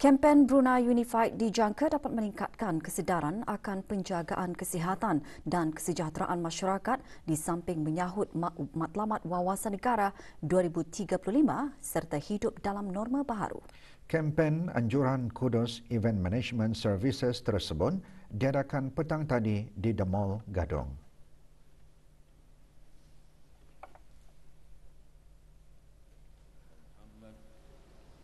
Kempen Brunei Unified dijangka dapat meningkatkan kesedaran akan penjagaan kesihatan dan kesejahteraan masyarakat di samping menyahut Matlamat Wawasan Negara 2035 serta hidup dalam norma baharu. Kempen Anjuran Kudus Event Management Services tersebut diadakan petang tadi di The Mall, Gadong.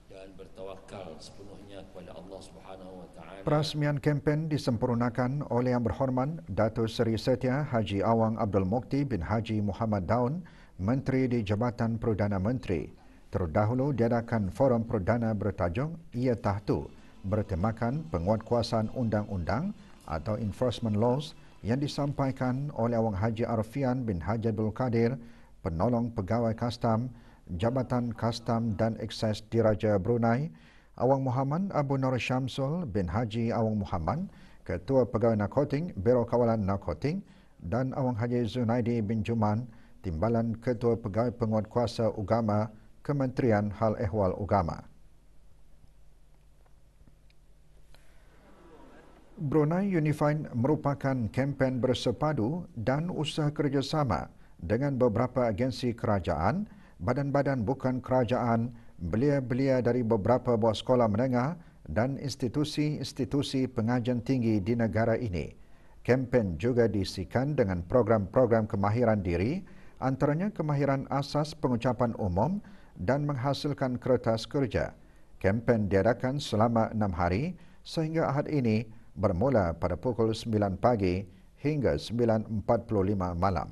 Dan bertawakal sepenuhnya kepada Allah Subhanahu wa taala. Perasmian kempen disempurnakan oleh Yang Berhormat Datuk Seri Setia Haji Awang Abdul Mukti bin Haji Muhammad Daun, Menteri di Jabatan Perdana Menteri. Terdahulu diadakan forum perdana bertajuk Ia Tahtu bertemakan penguatkuasaan undang-undang atau enforcement laws yang disampaikan oleh Awang Haji Arfian bin Haji Abdul Kadir, penolong pegawai kastam Jabatan Kastam dan Ekses Diraja Brunei, Awang Muhammad Abu Nur Syamsul bin Haji Awang Muhammad, Ketua Pegawai Narkotik Biro Kawalan Narkotik, dan Awang Haji Zunaidi bin Juman, Timbalan Ketua Pegawai Penguatkuasa Agama Kementerian Hal Ehwal Agama. Brunei Unified merupakan kempen bersepadu dan usaha kerjasama dengan beberapa agensi kerajaan, badan-badan bukan kerajaan, belia-belia dari beberapa buah sekolah menengah dan institusi-institusi pengajian tinggi di negara ini. Kempen juga diisikan dengan program-program kemahiran diri, antaranya kemahiran asas pengucapan umum dan menghasilkan kertas kerja. Kempen diadakan selama 6 hari sehingga Ahad ini bermula pada pukul 9 pagi hingga 9.45 malam.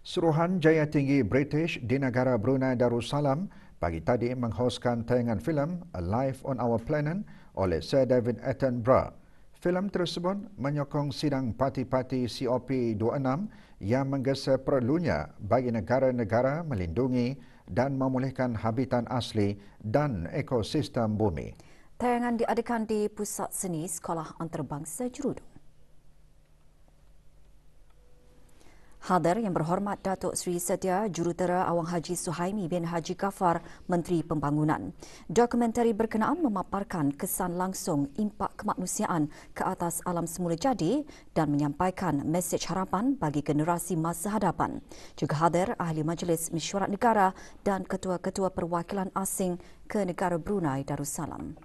Suruhan Jaya Tinggi British di negara Brunei Darussalam pagi tadi menghoskan tayangan filem A Life on Our Planet oleh Sir David Attenborough. Filem tersebut menyokong sidang parti-parti COP26 yang menggesa perlunya bagi negara-negara melindungi dan memulihkan habitat asli dan ekosistem bumi. Tayangan diadakan di Pusat Seni Sekolah Antarabangsa Jerudong. Hadir Yang Berhormat Datuk Seri Setia Jurutera Awang Haji Suhaimi bin Haji Ghaffar, Menteri Pembangunan. Dokumentari berkenaan memaparkan kesan langsung impak kemanusiaan ke atas alam semula jadi dan menyampaikan mesej harapan bagi generasi masa hadapan. Juga hadir Ahli Majlis Mesyuarat Negara dan Ketua-Ketua Perwakilan Asing ke negara Brunei Darussalam.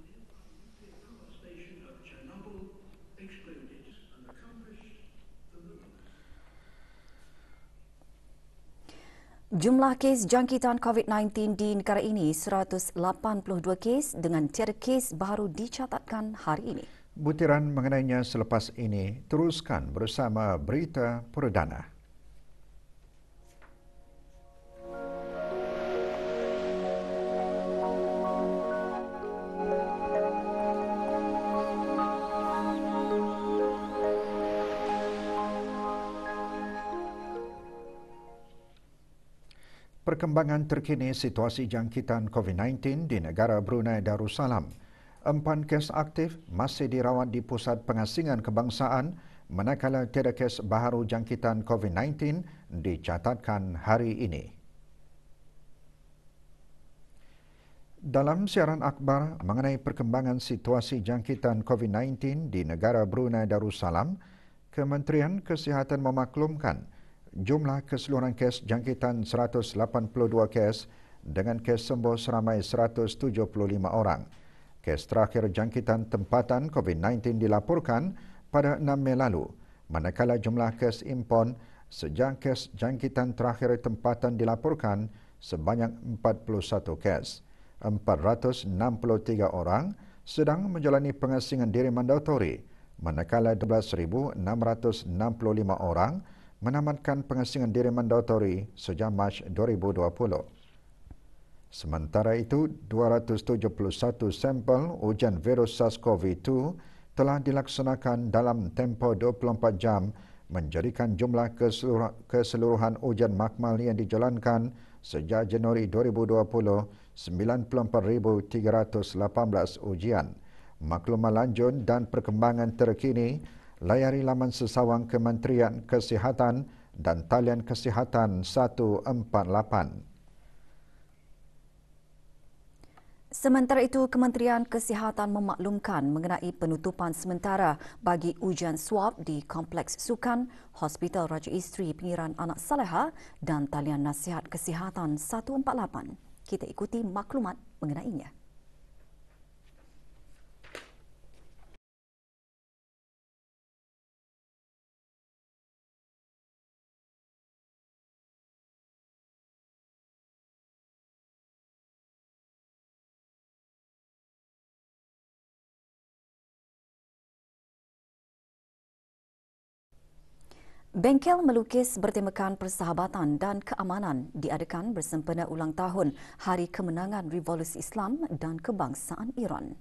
Jumlah kes jangkitan COVID-19 di negara ini 182 kes dengan tiada kes baru dicatatkan hari ini. Butiran mengenainya selepas ini teruskan bersama berita perdana. Perkembangan terkini situasi jangkitan COVID-19 di negara Brunei Darussalam. 4 kes aktif masih dirawat di Pusat Pengasingan Kebangsaan, manakala tiada kes baharu jangkitan COVID-19 dicatatkan hari ini. Dalam siaran akhbar mengenai perkembangan situasi jangkitan COVID-19 di negara Brunei Darussalam, Kementerian Kesihatan memaklumkan jumlah keseluruhan kes jangkitan 182 kes dengan kes sembuh seramai 175 orang. Kes terakhir jangkitan tempatan COVID-19 dilaporkan pada 6 Mei lalu, manakala jumlah kes impon sejak kes jangkitan terakhir tempatan dilaporkan sebanyak 41 kes. 463 orang sedang menjalani pengasingan diri mandatori, manakala 12,665 orang menamatkan pengasingan diri mandatori sejak Mac 2020. Sementara itu, 271 sampel ujian virus SARS-CoV-2 telah dilaksanakan dalam tempoh 24 jam, menjadikan jumlah keseluruhan ujian makmal yang dijalankan sejak Januari 2020 94,318 ujian. Maklumat lanjut dan perkembangan terkini layari laman sesawang Kementerian Kesihatan dan talian kesihatan 148. Sementara itu, Kementerian Kesihatan memaklumkan mengenai penutupan sementara bagi ujian swab di Kompleks Sukan, Hospital Raja Isteri Pengiran Anak Saleha dan talian nasihat kesihatan 148. Kita ikuti maklumat mengenainya. Bengkel melukis bertemakan persahabatan dan keamanan diadakan bersempena ulang tahun Hari Kemenangan Revolusi Islam dan Kebangsaan Iran.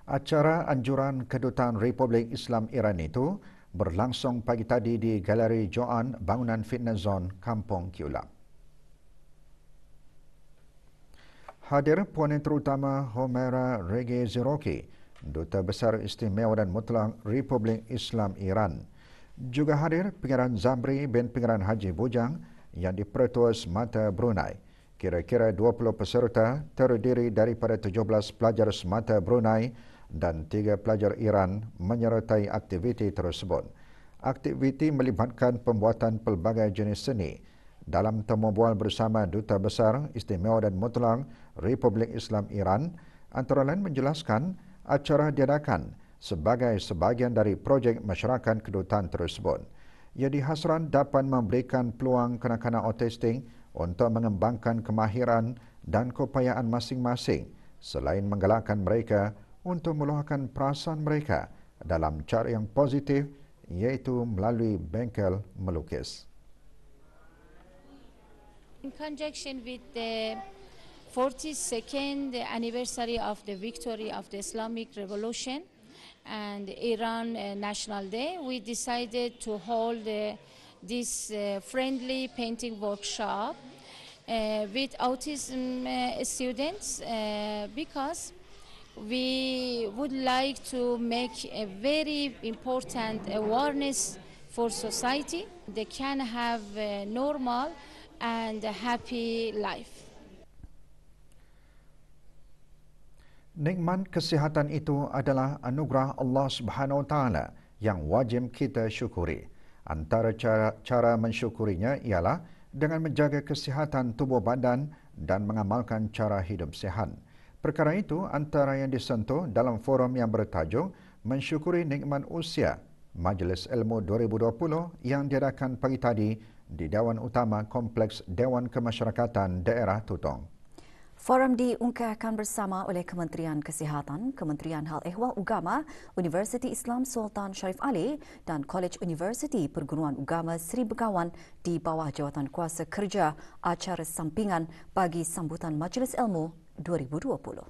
Acara anjuran Kedutaan Republik Islam Iran itu berlangsung pagi tadi di Galeri Joan Bangunan Fitness Zone, Kampung Kiulap. Hadir Puan Terutama Homera Rege Ziroki, Duta Besar Istimewa dan Mutlak Republik Islam Iran. Juga hadir Pengiran Zamri bin Pengiran Haji Bujang yang di-Pertua Semata Brunei. Kira-kira 20 peserta terdiri daripada 17 pelajar semata Brunei dan 3 pelajar Iran menyertai aktiviti tersebut. Aktiviti melibatkan pembuatan pelbagai jenis seni. Dalam temu bual bersama Duta Besar Istimewa dan Mutlak Republik Islam Iran, antara lain menjelaskan acara diadakan sebagai sebahagian dari projek masyarakat kedutaan tersebut. Ia dihasran dapat memberikan peluang kanak-kanak autistik untuk mengembangkan kemahiran dan keupayaan masing-masing selain menggalakkan mereka untuk meluahkan perasaan mereka dalam cara yang positif iaitu melalui bengkel melukis. In conjunction with the 42nd anniversary of the victory of the Islamic Revolution and Iran National Day, we decided to hold this friendly painting workshop with autism students because we would like to make a very important awareness for society. They can have a normal and a happy life. Nikmat kesihatan itu adalah anugerah Allah Subhanahu Wa Taala yang wajib kita syukuri. Antara cara mensyukurinya ialah dengan menjaga kesihatan tubuh badan dan mengamalkan cara hidup sihat. Perkara itu antara yang disentuh dalam forum yang bertajuk Mensyukuri Nikmat Usia Majlis Ilmu 2020 yang diadakan pagi tadi di Dewan Utama Kompleks Dewan Kemasyarakatan Daerah Tutong. Forum diungkapkan bersama oleh Kementerian Kesihatan, Kementerian Hal Ehwal Ugama, Universiti Islam Sultan Sharif Ali dan Kolej Universiti Perguruan Ugama Seri Begawan di bawah jawatan kuasa kerja acara sampingan bagi sambutan Majlis Ilmu 2020.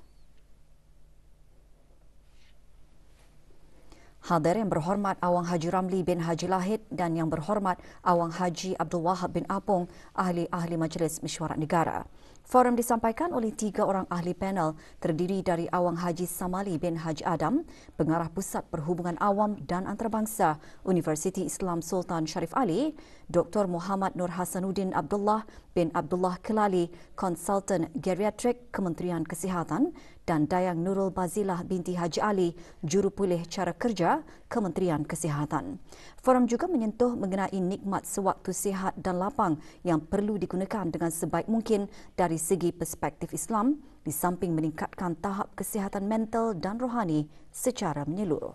Hadir yang berhormat Awang Haji Ramli bin Haji Lahid dan yang berhormat Awang Haji Abdul Wahab bin Apong, ahli-ahli Majlis Mesyuarat Negara. Forum disampaikan oleh 3 orang ahli panel terdiri dari Awang Haji Samali bin Haji Adam, Pengarah Pusat Perhubungan Awam dan Antarabangsa Universiti Islam Sultan Sharif Ali, Dr. Muhammad Nur Hasanuddin Abdullah bin Abdullah Kelali, Konsultan Geriatrik Kementerian Kesihatan dan Dayang Nurul Bazilah binti Haji Ali, Jurupulih Cara Kerja Kementerian Kesihatan. Forum juga menyentuh mengenai nikmat sewaktu sihat dan lapang yang perlu digunakan dengan sebaik mungkin dari segi perspektif Islam di samping meningkatkan tahap kesihatan mental dan rohani secara menyeluruh.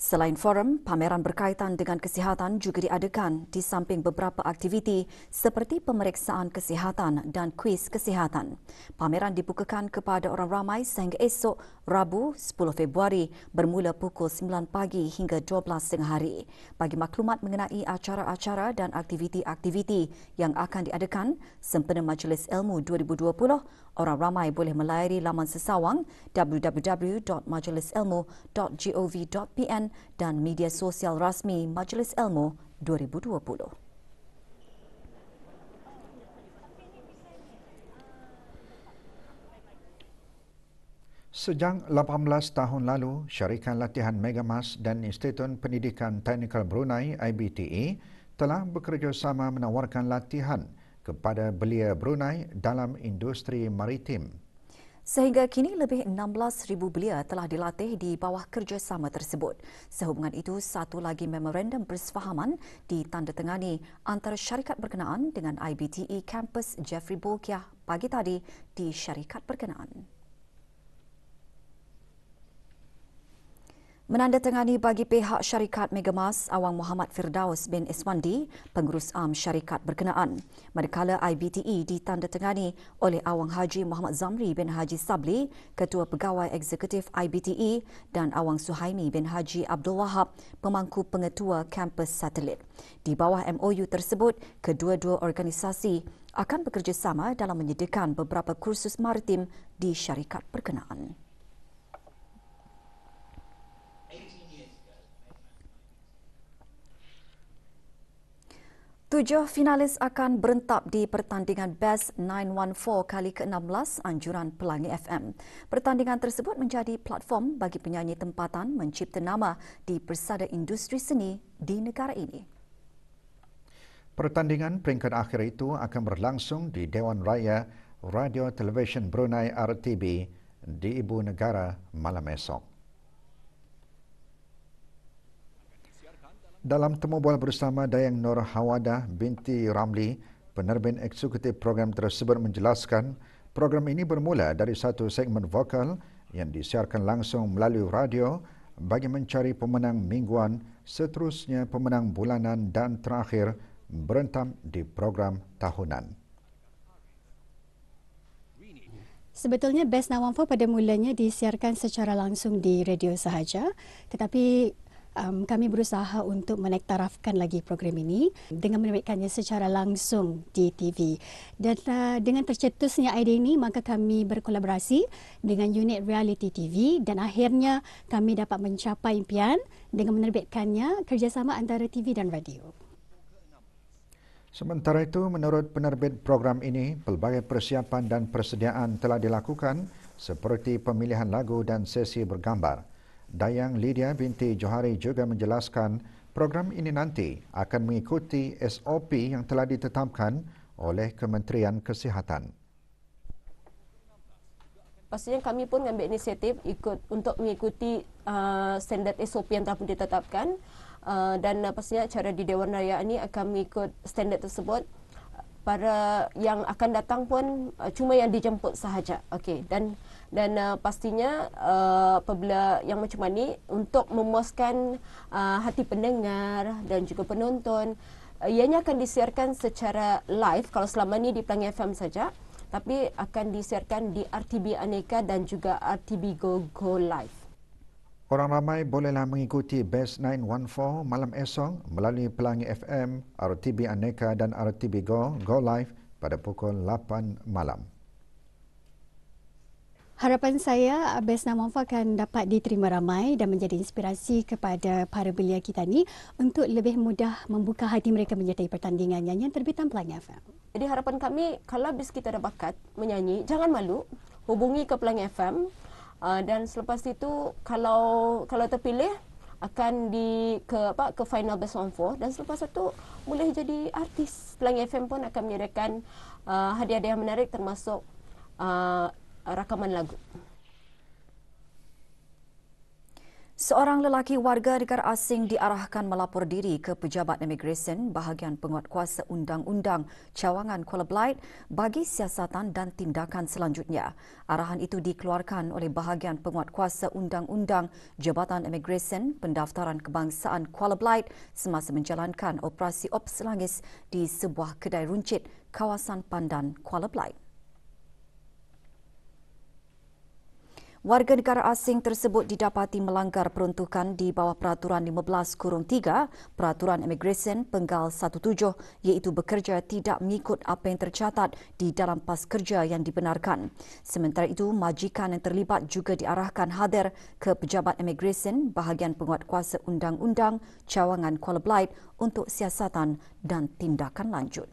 Selain forum, pameran berkaitan dengan kesihatan juga diadakan di samping beberapa aktiviti seperti pemeriksaan kesihatan dan kuis kesihatan. Pameran dibukakan kepada orang ramai sehingga esok Rabu 10 Februari bermula pukul 9 pagi hingga 12 hari. Bagi maklumat mengenai acara-acara dan aktiviti-aktiviti yang akan diadakan sempena Majlis Ilmu 2020, orang ramai boleh melayari laman sesawang www.majlisilmu.gov.pn dan media sosial rasmi Majlis Ilmu 2020. Sejak 18 tahun lalu, Syarikat Latihan Megamas dan Institut Pendidikan Teknikal Brunei (IBTE) telah bekerjasama menawarkan latihan kepada belia Brunei dalam industri maritim. Sehingga kini lebih 16,000 belia telah dilatih di bawah kerjasama tersebut. Sehubungan itu, satu lagi memorandum persefahaman ditandatangani antara syarikat berkenaan dengan IBTE kampus Jeffrey Bolkiah pagi tadi di syarikat berkenaan. Menandatangani bagi pihak syarikat Megamas Awang Muhammad Firdaus bin Iswandi, pengurus am syarikat berkenaan. Manakala IBTE ditandatangani oleh Awang Haji Muhammad Zamri bin Haji Sabli, Ketua Pegawai Eksekutif IBTE dan Awang Suhaimi bin Haji Abdul Wahab, pemangku pengetua kampus satelit. Di bawah MOU tersebut, kedua-dua organisasi akan bekerjasama dalam menyediakan beberapa kursus maritim di syarikat berkenaan. 7 finalis akan berentap di pertandingan Best 914 kali ke-16 Anjuran Pelangi FM. Pertandingan tersebut menjadi platform bagi penyanyi tempatan mencipta nama di persada industri seni di negara ini. Pertandingan peringkat akhir itu akan berlangsung di Dewan Raya Radio Television Brunei RTB di Ibu Negara malam esok. Dalam temu bual bersama Dayang Nur Hawadah binti Ramli, penerbit eksekutif program tersebut menjelaskan program ini bermula dari satu segmen vokal yang disiarkan langsung melalui radio bagi mencari pemenang mingguan, seterusnya pemenang bulanan dan terakhir berentap di program tahunan. Sebetulnya Best 914 pada mulanya disiarkan secara langsung di radio sahaja, tetapi kami berusaha untuk menektarafkan lagi program ini dengan menerbitkannya secara langsung di TV. Dan dengan tercetusnya idea ini, maka kami berkolaborasi dengan unit reality TV dan akhirnya kami dapat mencapai impian dengan menerbitkannya kerjasama antara TV dan radio. Sementara itu, menurut penerbit program ini, pelbagai persiapan dan persediaan telah dilakukan seperti pemilihan lagu dan sesi bergambar. Dayang Lydia binti Johari juga menjelaskan program ini nanti akan mengikuti SOP yang telah ditetapkan oleh Kementerian Kesihatan. Pastinya kami pun mengambil inisiatif untuk mengikuti standard SOP yang telah pun ditetapkan dan pastinya acara di Dewan Raya ini akan mengikut standard tersebut. Para yang akan datang pun cuma yang dijemput sahaja. Okey, dan pastinya apabila yang macam ni untuk memuaskan hati pendengar dan juga penonton, ianya akan disiarkan secara live kalau selama ni di Pelangi FM saja, tapi akan disiarkan di RTB Aneka dan juga RTB Go Live. Orang ramai bolehlah mengikuti Best 914 malam esok melalui Pelangi FM, RTB Aneka dan RTB Go Live pada pukul 8 malam. Harapan saya Best 914 akan dapat diterima ramai dan menjadi inspirasi kepada para belia kita ni untuk lebih mudah membuka hati mereka menyertai pertandingan nyanyian terbitan Pelangi FM. Jadi harapan kami, kalau bis kita ada bakat menyanyi, jangan malu, hubungi ke Pelangi FM. Dan selepas itu kalau terpilih akan ke final Best 914 dan selepas itu boleh jadi artis. Pelangi FM pun akan menyediakan hadiah-hadiah menarik termasuk rakaman lagu. Seorang lelaki warga negara asing diarahkan melapor diri ke Pejabat Imigresen bahagian penguatkuasa undang-undang Cawangan Kuala Belait bagi siasatan dan tindakan selanjutnya. Arahan itu dikeluarkan oleh bahagian penguatkuasa undang-undang Jabatan Imigresen Pendaftaran Kebangsaan Kuala Belait semasa menjalankan operasi Ops Langis di sebuah kedai runcit kawasan Pandan, Kuala Belait. Warga negara asing tersebut didapati melanggar peruntukan di bawah Peraturan 15-3 Peraturan Imigresen Penggal 17 iaitu bekerja tidak mengikut apa yang tercatat di dalam pas kerja yang dibenarkan. Sementara itu, majikan yang terlibat juga diarahkan hadir ke Pejabat Imigresen bahagian penguatkuasa undang-undang Cawangan Kuala Belait untuk siasatan dan tindakan lanjut.